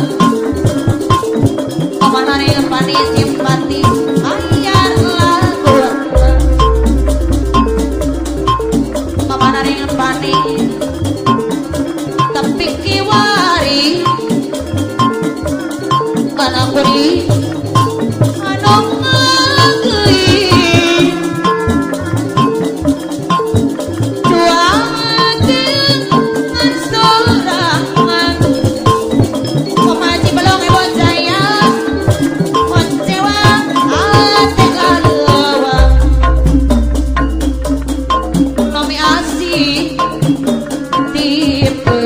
[SPEAKER 1] kemana nih pani simpati ayar lagu kemana nih pani tapi kiwari mana kuri anu ngageuy dua dengan sorangan pemaji belum ibu saya kecewa ate kalewa nomi asih tipe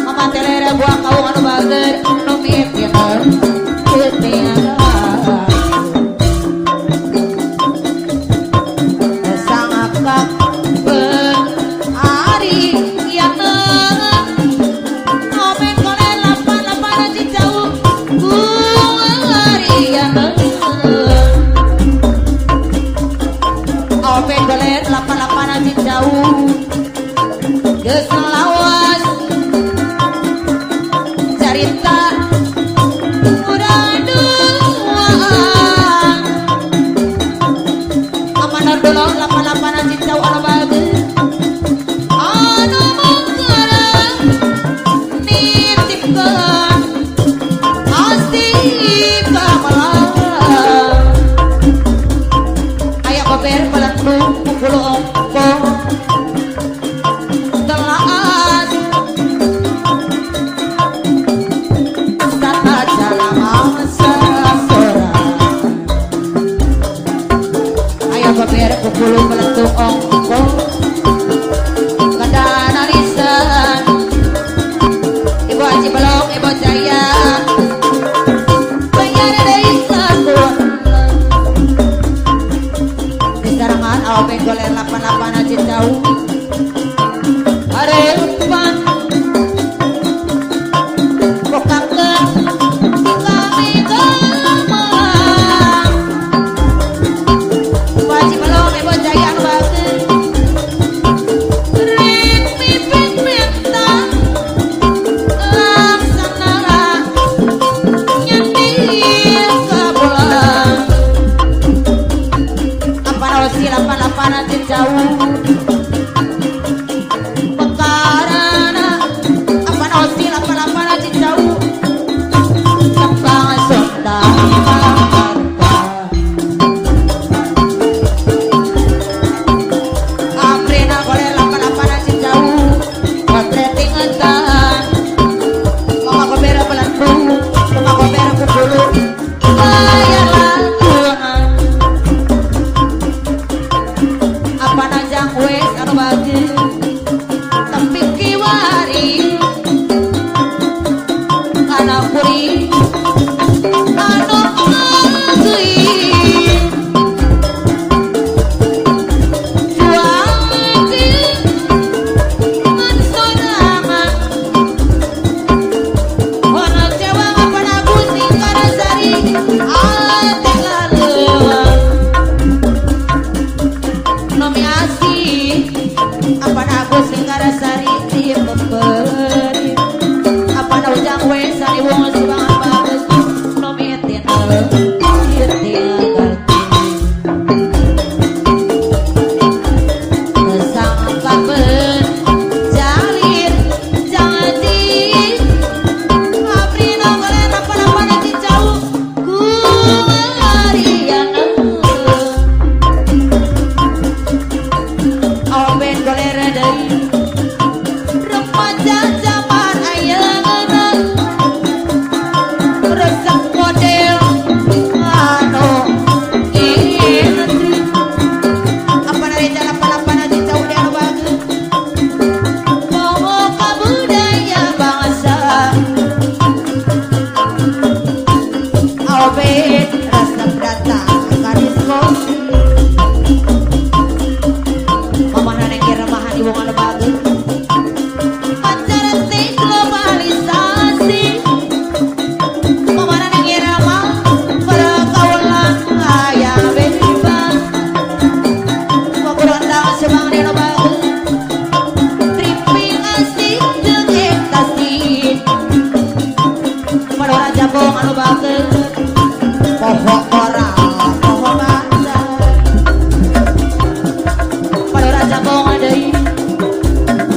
[SPEAKER 1] mama telera buang kau anu bager nomi pinter ketinggalan sangakak hari yang nomen kolen lapan aja jauh hari yang nomen kolen lapan aja jauh geus lawas cerita udah duaan amanah dulu lapan aja jauh anu bagus anu mengkerang nitipkan asih kamalang ayo koper pelendung pukul opo telat tata jalan seseorang ayo koper pukul pelendung opo kadana risan ibu haji belum ibu jaya bayar dari sakuan di sarangan awe goler lapan aja jauh harapan bukakan kami gamelang wajib belum ibu jaya bagus ring pipin pintan laksana nyendir kabulan apa rosi lapan aja jauh pekarana apa nosi lapan aja jauh tembang sonda Aprina boleh lapan aja jauh potret ingetan mama kobera pelantung mama kobera kukulu bayar lagungan apa najang wes anu bagus tapi kiwari kana kuri anu ngageuy juaji ngan sorangan wana cewa ngapan aku singkara sari ate kalewa nomi asih apa aku singkara sari di memberi apa ujang wes sari wong subang bagus nomi tina sang kaben jalin jadi aprina golen lapan aja jauh ku harian oben goler deui bagus pacaran teh globalisasi kemana nih irama pergaulan aya bebas ngobrol sebang dino bagus tripping asik jeung ekstasi pada raja bong anu bagus poho orang poho baca pada raja bong deui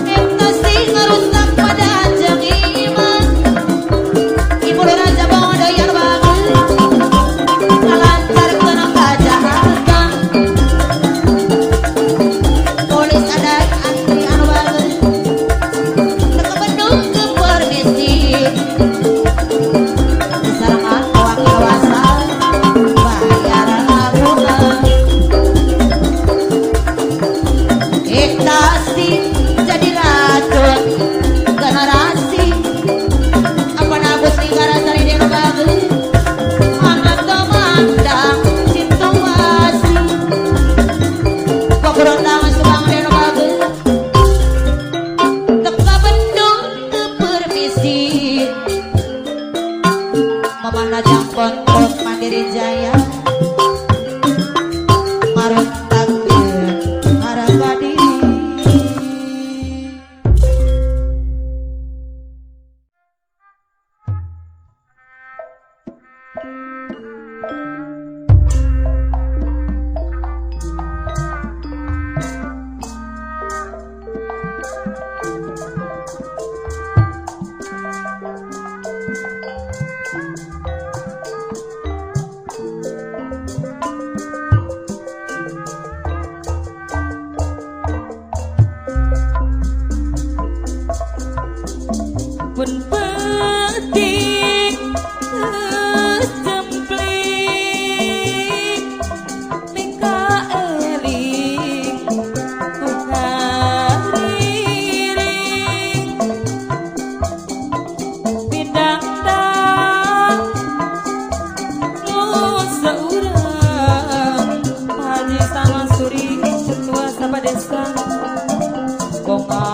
[SPEAKER 1] ekstasi ngarusak pada jeung iman ibu raja bong deui anu bagus ngalancar keunang kajahatan polis ada asli anu bagus teu Bandung ke permisi sarangan awak kawasan bayaran agunan ekstasi jadi racun generasi apa nabus negara sari dia bagus anak temandang situasi pemberontak subang dia bagus teka Bandung ke permisi memandang pondok Mandiri Jaya marut takdir harapadi
[SPEAKER 5] pun petik cemplik mika eling ukariring bidang tak nu seurang Haji sama Suri ketua Sabadesa bonga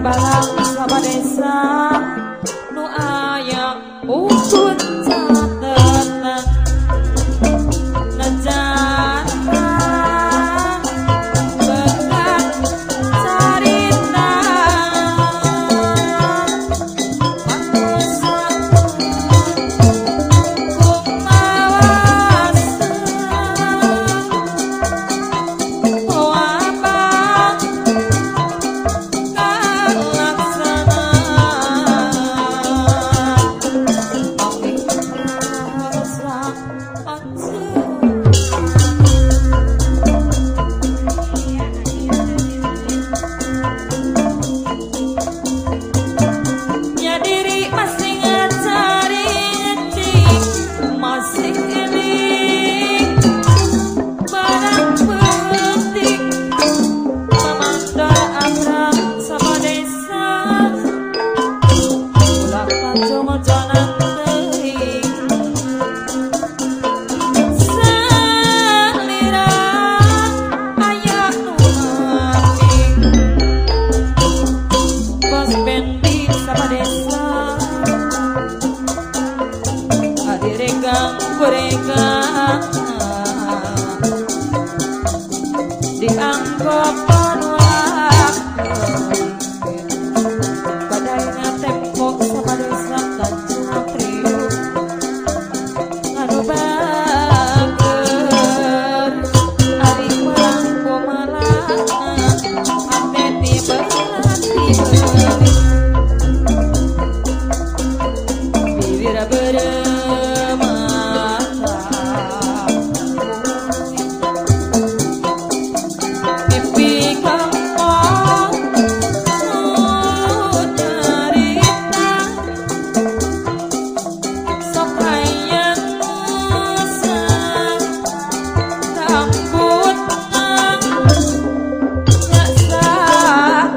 [SPEAKER 5] balang sama desa nu aya ukut catetan najana bekat carita manusia kumawas wabang ya diri masih ngacari ngeci masih ini barang penting memandang akrab sama desa ulah kacung jangan teuing salira aya nu aing bos bendi sama desa adiregang gorengan dianggap penolak badainya tempo sama desa dan caprio nganu bager ari kurang kumalangan ate tibeulati beuli bibir beremata pipi kampong nyarita sok hayang usang rambut nang nyasar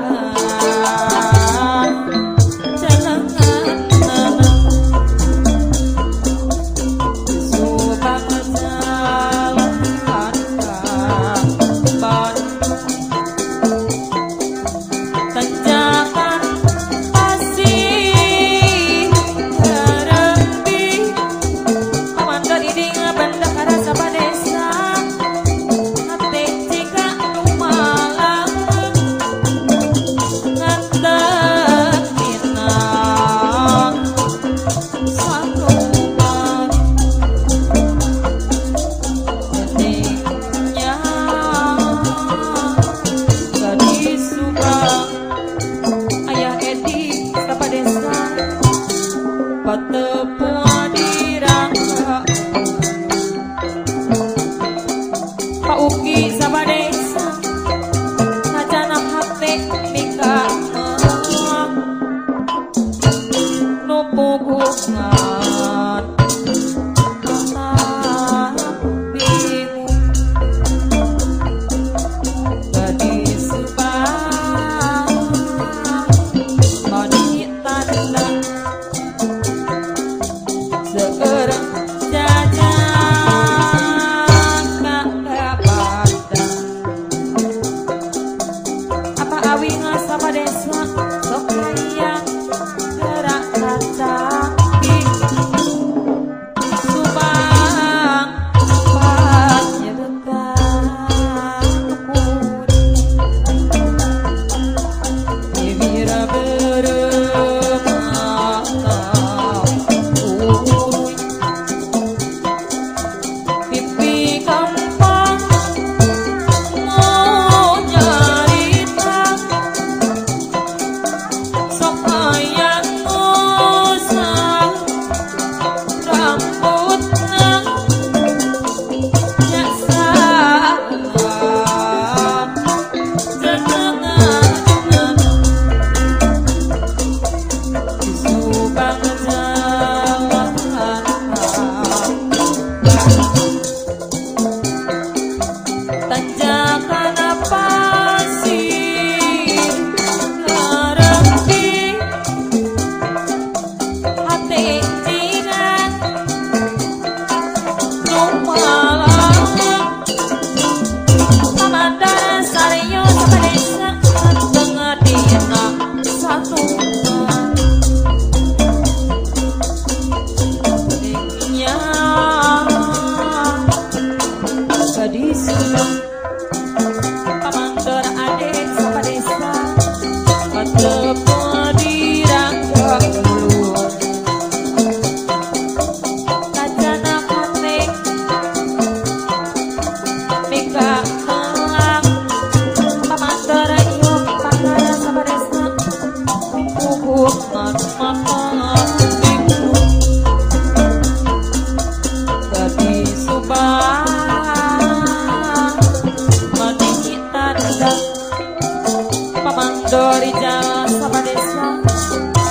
[SPEAKER 5] Dori jalan sama desa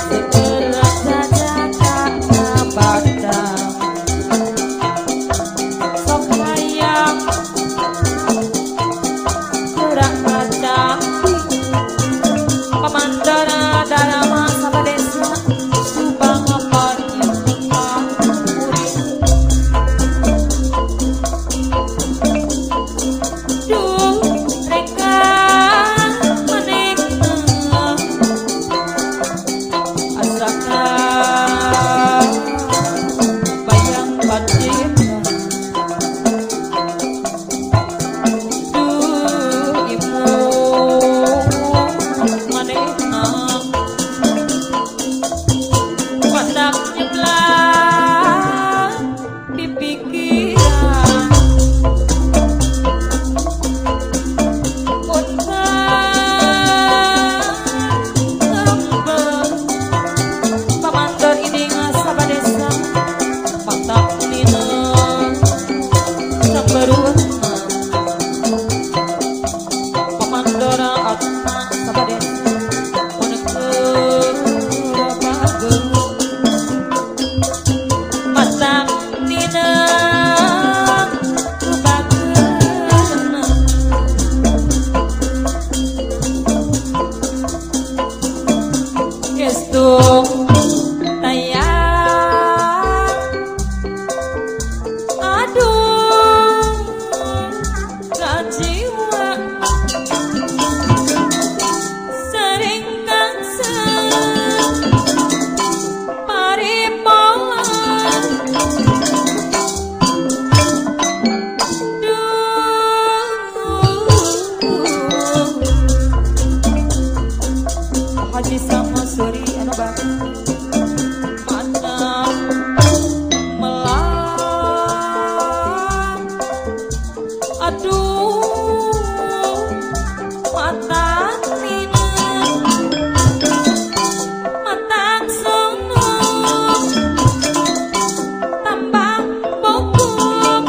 [SPEAKER 5] segerak saja tak badang sok hayang gerak macam pemandara dalam sama desa subang apa yang duh mereka Haji sama suri anu baru mana melang aduh mata tina mata sono tambah bokok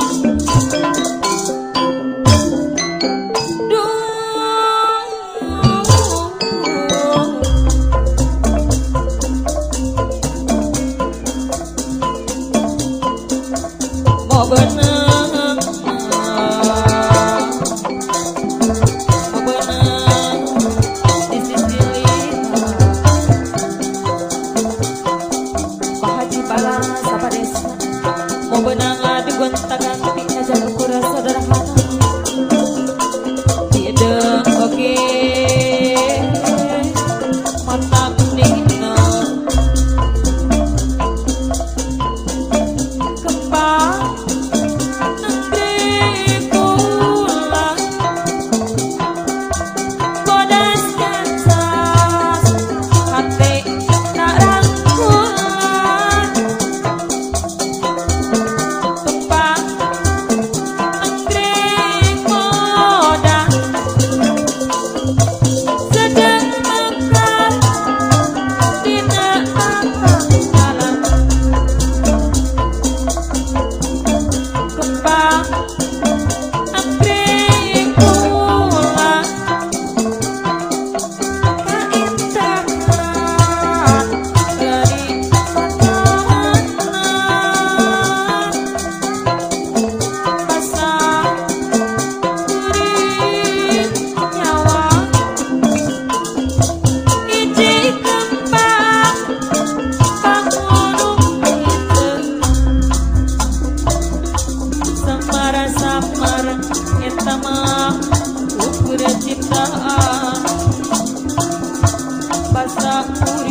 [SPEAKER 5] rasa